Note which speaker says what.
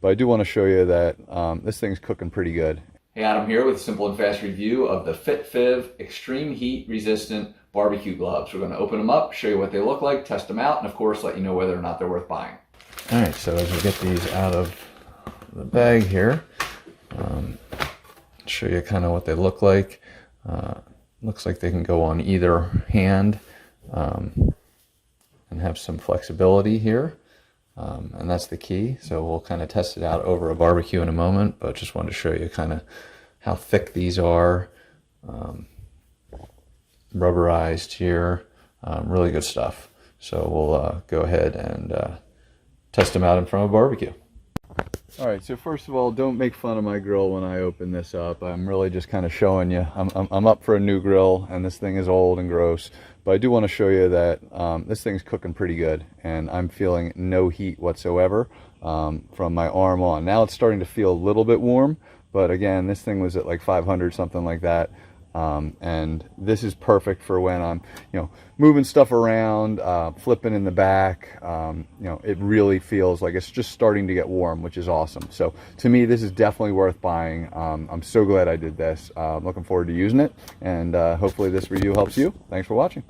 Speaker 1: but I do want to show you that this thing's cooking pretty good.
Speaker 2: Hey, Adam here with a simple and fast review of the FITFIV Extreme Heat Resistant Barbecue Gloves. We're going to open them up, show you what they look like, test them out, and of course let you know whether or not they're worth buying.
Speaker 1: All right, so as we get these out of the bag here, show you kind of what they look like. Looks like they can go on either hand and have some flexibility here. And that's the key. So we'll kind of test it out over a barbecue in a moment, but just wanted to show you kind of how thick these are. Rubberized here, really good stuff. So we'll go ahead and test them out in front of a barbecue. All right, so first of all, don't make fun of my grill when I open this up. I'm really just kind of showing you. I'm up for a new grill, and this thing is old and gross. But I do want to show you that this thing's cooking pretty good, and I'm feeling no heat whatsoever from my arm on. Now it's starting to feel a little bit warm, but again, this thing was at like 500, something like that. And this is perfect for when I'm, moving stuff around, flipping in the back. It really feels like it's just starting to get warm, which is awesome. So to me, this is definitely worth buying. I'm so glad I did this. Looking forward to using it, and hopefully this review helps you. Thanks for watching.